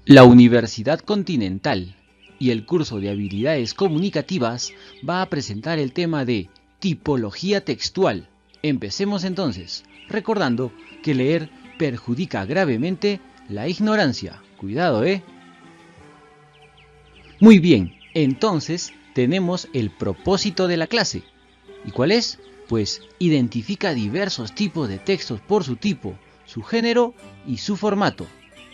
La Universidad Continental y el curso de Habilidades Comunicativas va a presentar el tema de tipología textual. Empecemos entonces, recordando que leer perjudica gravemente la ignorancia. Cuidado, ¿eh? Muy bien, entonces tenemos el propósito de la clase. ¿Y cuál es? Pues identifica diversos tipos de textos por su tipo, su género y su formato.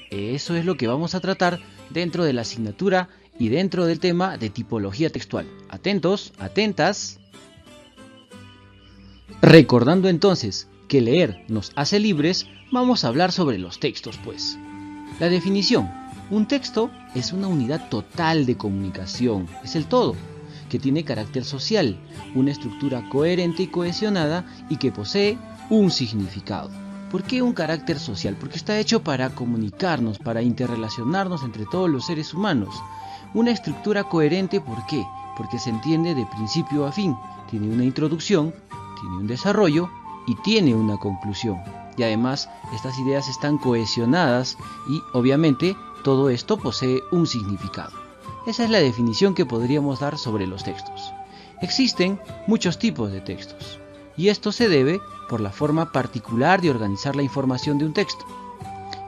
Eso es lo que vamos a tratar dentro de la asignatura y dentro del tema de tipología textual. Atentos, atentas. Recordando entonces que leer nos hace libres, vamos a hablar sobre los textos, pues. La definición. Un texto es una unidad total de comunicación, es el todo, que tiene carácter social, una estructura coherente y cohesionada y que posee un significado. ¿Por qué un carácter social? Porque está hecho para comunicarnos, para interrelacionarnos entre todos los seres humanos. Una estructura coherente, ¿por qué? Porque se entiende de principio a fin. Tiene una introducción, tiene un desarrollo y tiene una conclusión. Y además, estas ideas están cohesionadas y, obviamente, todo esto posee un significado. Esa es la definición que podríamos dar sobre los textos. Existen muchos tipos de textos, y esto se debe por la forma particular de organizar la información de un texto.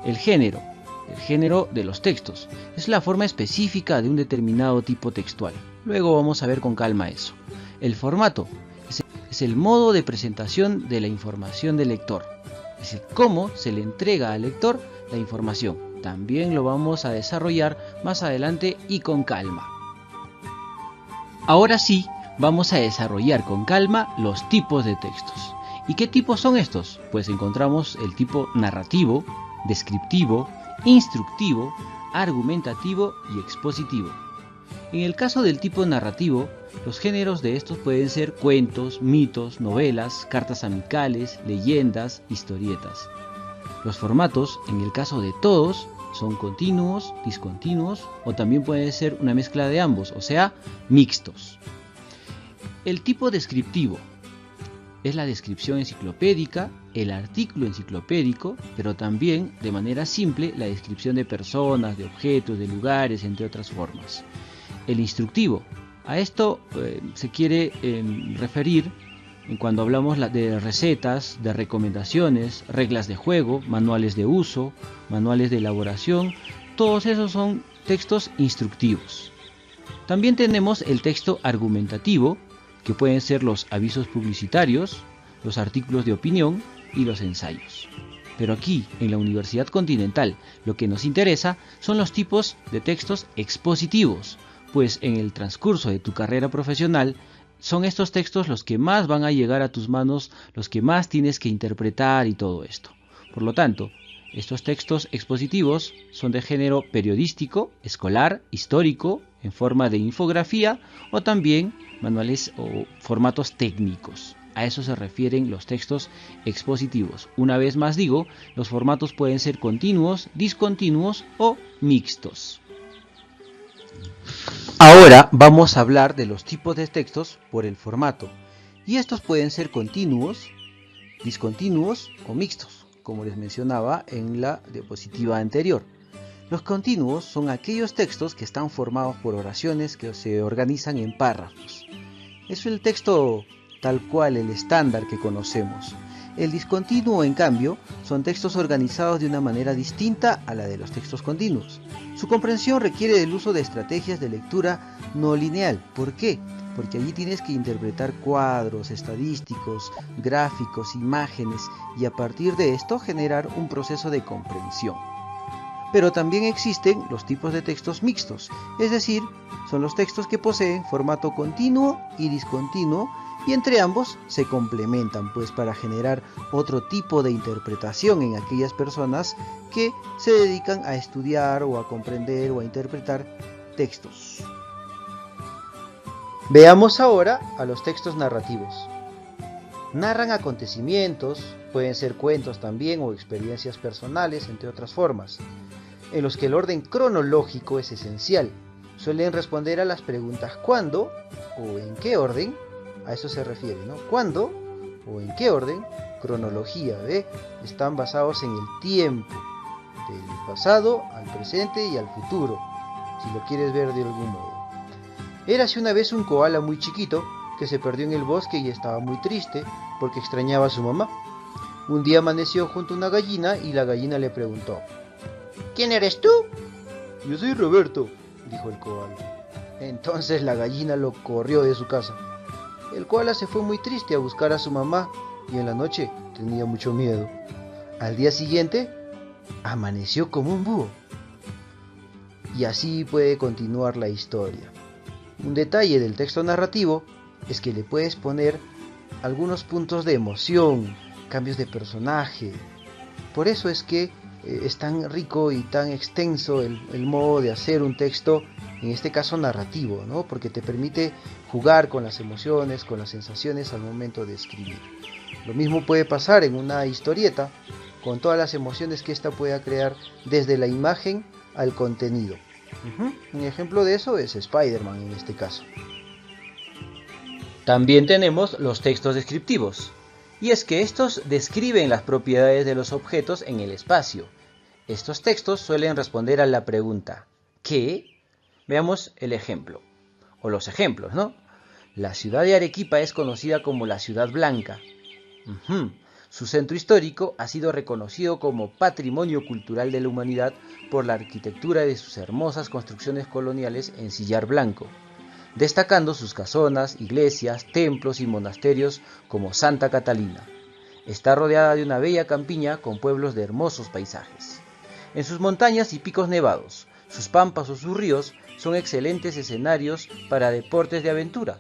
El género de los textos, es la forma específica de un determinado tipo textual. Luego vamos a ver con calma eso. El formato es el modo de presentación de la información del lector. Es el cómo se le entrega al lector la información. También lo vamos a desarrollar más adelante y con calma. Ahora sí, vamos a desarrollar con calma los tipos de textos. ¿Y qué tipos son estos? Pues encontramos el tipo narrativo, descriptivo, instructivo, argumentativo y expositivo. En el caso del tipo narrativo, los géneros de estos pueden ser cuentos, mitos, novelas, cartas amicales, leyendas, historietas. Los formatos, en el caso de todos, son continuos, discontinuos o también puede ser una mezcla de ambos, o sea, mixtos. El tipo descriptivo es la descripción enciclopédica, el artículo enciclopédico, pero también de manera simple la descripción de personas, de objetos, de lugares, entre otras formas. El instructivo, a esto se quiere referir cuando hablamos de recetas, de recomendaciones, reglas de juego, manuales de uso, manuales de elaboración, todos esos son textos instructivos. También tenemos el texto argumentativo, que pueden ser los avisos publicitarios, los artículos de opinión y los ensayos. Pero aquí, en la Universidad Continental, lo que nos interesa son los tipos de textos expositivos, pues en el transcurso de tu carrera profesional, son estos textos los que más van a llegar a tus manos, los que más tienes que interpretar y todo esto. Por lo tanto, estos textos expositivos son de género periodístico, escolar, histórico, en forma de infografía o también manuales o formatos técnicos. A eso se refieren los textos expositivos. Una vez más digo, los formatos pueden ser continuos, discontinuos o mixtos. Ahora vamos a hablar de los tipos de textos por el formato. Y estos pueden ser continuos, discontinuos o mixtos, como les mencionaba en la diapositiva anterior. Los continuos son aquellos textos que están formados por oraciones que se organizan en párrafos. Es el texto tal cual, el estándar que conocemos. El discontinuo, en cambio, son textos organizados de una manera distinta a la de los textos continuos. Su comprensión requiere del uso de estrategias de lectura no lineal. ¿Por qué? Porque allí tienes que interpretar cuadros, estadísticos, gráficos, imágenes y a partir de esto generar un proceso de comprensión. Pero también existen los tipos de textos mixtos, es decir, son los textos que poseen formato continuo y discontinuo y entre ambos se complementan pues para generar otro tipo de interpretación en aquellas personas que se dedican a estudiar o a comprender o a interpretar textos. Veamos ahora a los textos narrativos. Narran acontecimientos, pueden ser cuentos también o experiencias personales, entre otras formas, en los que el orden cronológico es esencial. Suelen responder a las preguntas ¿cuándo? ¿O en qué orden? A eso se refiere, ¿no? ¿Cuándo? ¿O en qué orden? Cronología, ¿ve? Están basados en el tiempo. del pasado al presente y al futuro, si lo quieres ver de algún modo. Érase una vez un koala muy chiquito que se perdió en el bosque y estaba muy triste porque extrañaba a su mamá. Un día amaneció junto a una gallina y la gallina le preguntó: ¿Quién eres tú? Yo soy Roberto, dijo el koala. Entonces la gallina lo corrió de su casa. El koala se fue muy triste a buscar a su mamá y en la noche tenía mucho miedo. Al día siguiente, amaneció como un búho. Y así puede continuar la historia. Un detalle del texto narrativo es que le puedes poner algunos puntos de emoción, cambios de personaje. Por eso es que es tan rico y tan extenso el modo de hacer un texto, en este caso narrativo, ¿no? Porque te permite jugar con las emociones, con las sensaciones al momento de escribir. Lo mismo puede pasar en una historieta, con todas las emociones que ésta pueda crear desde la imagen al contenido. Un ejemplo de eso es Spider-Man en este caso. También tenemos los textos descriptivos, y es que estos describen las propiedades de los objetos en el espacio. Estos textos suelen responder a la pregunta ¿qué? Veamos el ejemplo, o los ejemplos, ¿no? La ciudad de Arequipa es conocida como la Ciudad Blanca. Su centro histórico ha sido reconocido como Patrimonio Cultural de la Humanidad por la arquitectura de sus hermosas construcciones coloniales en sillar blanco, destacando sus casonas, iglesias, templos y monasterios como Santa Catalina. Está rodeada de una bella campiña con pueblos de hermosos paisajes. En sus montañas y picos nevados, sus pampas o sus ríos son excelentes escenarios para deportes de aventura.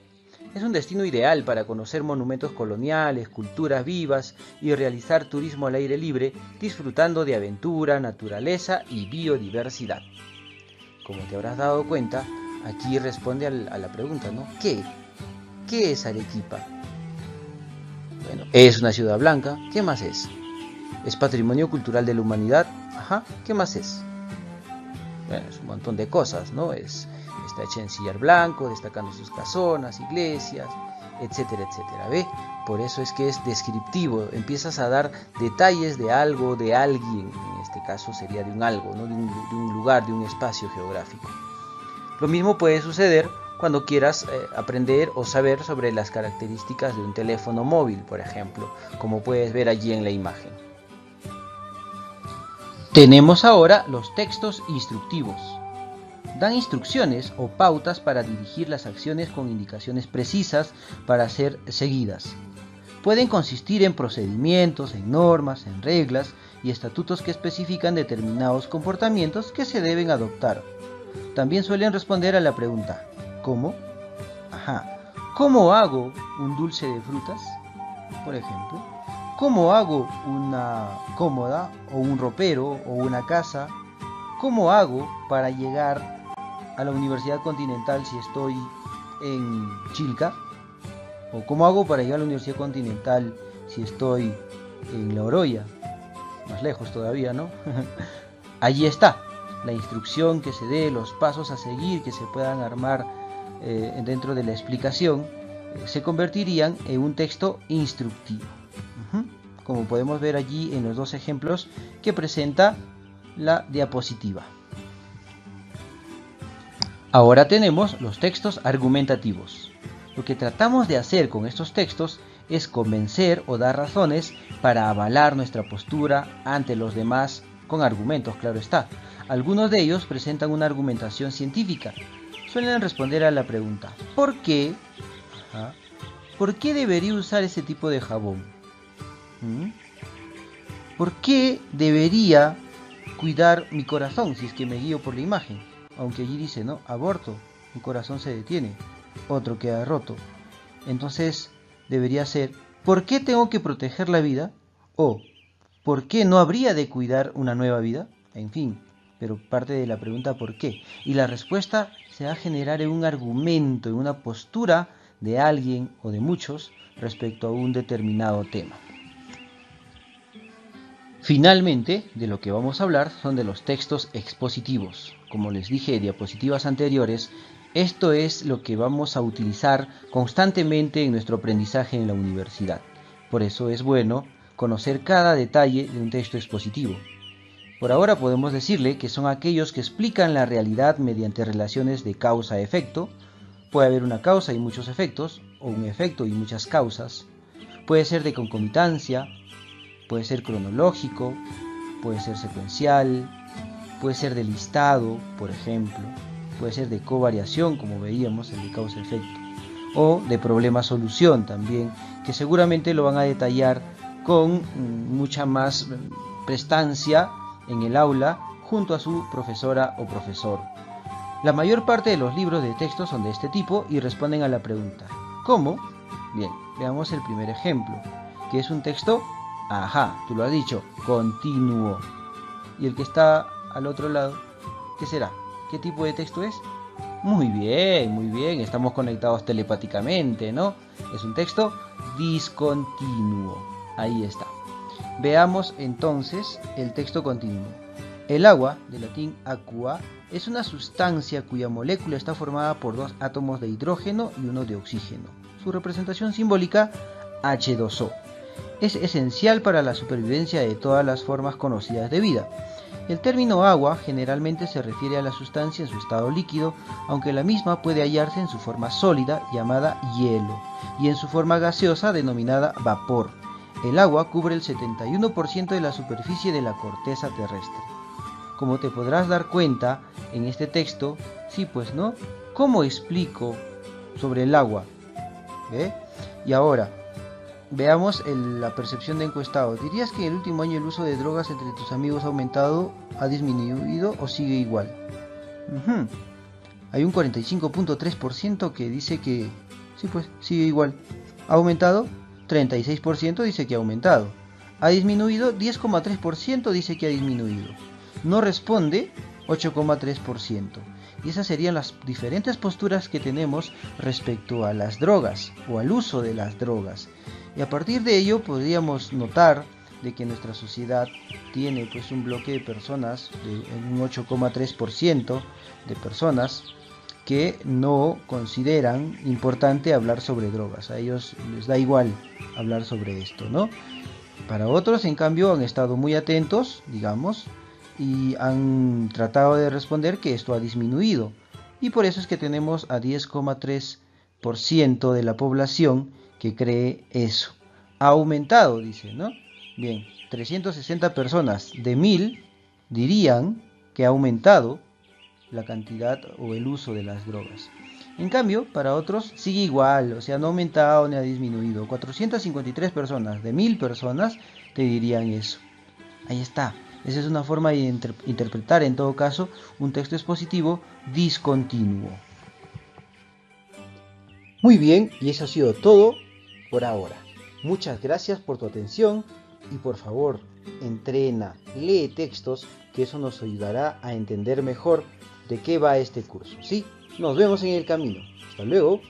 Es un destino ideal para conocer monumentos coloniales, culturas vivas y realizar turismo al aire libre, disfrutando de aventura, naturaleza y biodiversidad. Como te habrás dado cuenta, aquí responde a la pregunta, ¿no? ¿Qué? ¿Qué es Arequipa? Bueno, es una ciudad blanca. ¿Qué más es? ¿Es patrimonio cultural de la humanidad? Ajá. ¿Qué más es? Bueno, es un montón de cosas, ¿no? Está hecha en sillar blanco, destacando sus casonas, iglesias, etcétera, etcétera. ¿Ve? Por eso es que es descriptivo. Empiezas a dar detalles de algo, de alguien. En este caso sería de un algo, ¿no? De un lugar, de un espacio geográfico. Lo mismo puede suceder cuando quieras aprender o saber sobre las características de un teléfono móvil, por ejemplo, como puedes ver allí en la imagen. Tenemos ahora los textos instructivos. Dan instrucciones o pautas para dirigir las acciones con indicaciones precisas para ser seguidas. Pueden consistir en procedimientos, en normas, en reglas y estatutos que especifican determinados comportamientos que se deben adoptar. También suelen responder a la pregunta ¿cómo? ¿Cómo hago un dulce de frutas? Por ejemplo, ¿cómo hago una cómoda o un ropero o una casa? ¿Cómo hago para llegar a la Universidad Continental si estoy en Chilca? ¿O cómo hago para llegar a la Universidad Continental si estoy en La Oroya? Más lejos todavía, ¿no? Allí está la instrucción que se dé, los pasos a seguir que se puedan armar dentro de la explicación, se convertirían en un texto instructivo. Como podemos ver allí en los dos ejemplos que presenta la diapositiva. Ahora tenemos los textos argumentativos. Lo que tratamos de hacer con estos textos es convencer o dar razones para avalar nuestra postura ante los demás con argumentos, claro está. Algunos de ellos presentan una argumentación científica. Suelen responder a la pregunta ¿por qué? ¿Por qué debería usar ese tipo de jabón? ¿Por qué debería cuidar mi corazón si es que me guío por la imagen? Aunque allí dice, ¿no? Aborto, mi corazón se detiene, otro queda roto. Entonces debería ser, ¿por qué tengo que proteger la vida? O, ¿por qué no habría de cuidar una nueva vida? En fin, pero parte de la pregunta ¿por qué? Y la respuesta se va a generar en un argumento, en una postura de alguien o de muchos respecto a un determinado tema. Finalmente, de lo que vamos a hablar son de los textos expositivos. Como les dije en diapositivas anteriores, esto es lo que vamos a utilizar constantemente en nuestro aprendizaje en la universidad. Por eso es bueno conocer cada detalle de un texto expositivo. Por ahora podemos decirle que son aquellos que explican la realidad mediante relaciones de causa-efecto. Puede haber una causa y muchos efectos, o un efecto y muchas causas. Puede ser de concomitancia, puede ser cronológico, puede ser secuencial, puede ser de listado, por ejemplo, puede ser de covariación, como veíamos, el de causa-efecto, o de problema-solución también, que seguramente lo van a detallar con mucha más prestancia en el aula junto a su profesora o profesor. La mayor parte de los libros de texto son de este tipo y responden a la pregunta ¿cómo? Bien, veamos el primer ejemplo, que es un texto, tú lo has dicho, continuo. Y el que está al otro lado, ¿qué será? ¿Qué tipo de texto es? Muy bien, estamos conectados telepáticamente, ¿no? Es un texto discontinuo. Ahí está. Veamos entonces el texto continuo. El agua, de latín aqua, es una sustancia cuya molécula está formada por 2 átomos de hidrógeno y 1 de oxígeno. Su representación simbólica, H2O. Es esencial para la supervivencia de todas las formas conocidas de vida. El término agua generalmente se refiere a la sustancia en su estado líquido, aunque la misma puede hallarse en su forma sólida, llamada hielo, y en su forma gaseosa, denominada vapor. El agua cubre el 71% de la superficie de la corteza terrestre. Como te podrás dar cuenta en este texto, sí pues, ¿no? ¿Cómo explico sobre el agua? Y ahora, veamos la percepción de encuestados. ¿Dirías que en el último año el uso de drogas entre tus amigos ha aumentado, ha disminuido o sigue igual? Hay un 45.3% que dice que sí pues, sigue igual. ¿Ha aumentado? 36% dice que ha aumentado. ¿Ha disminuido? 10,3% dice que ha disminuido. No responde 8,3%. Y esas serían las diferentes posturas que tenemos respecto a las drogas o al uso de las drogas. Y a partir de ello podríamos notar de que nuestra sociedad tiene pues un bloque de personas, un 8,3% de personas que no consideran importante hablar sobre drogas. A ellos les da igual hablar sobre esto, ¿no? Para otros, en cambio, han estado muy atentos, digamos, y han tratado de responder que esto ha disminuido. Y por eso es que tenemos a 10,3% de la población que cree eso. Ha aumentado, dice, ¿no? Bien, 360 personas de 1000 dirían que ha aumentado la cantidad o el uso de las drogas. En cambio, para otros sigue igual, o sea, no ha aumentado ni ha disminuido. 453 personas de 1000 personas te dirían eso. Ahí está. Esa es una forma de interpretar, en todo caso, un texto expositivo discontinuo. Muy bien, y eso ha sido todo por ahora. Muchas gracias por tu atención y por favor, entrena, lee textos, que eso nos ayudará a entender mejor de qué va este curso. ¿Sí? Nos vemos en el camino. Hasta luego.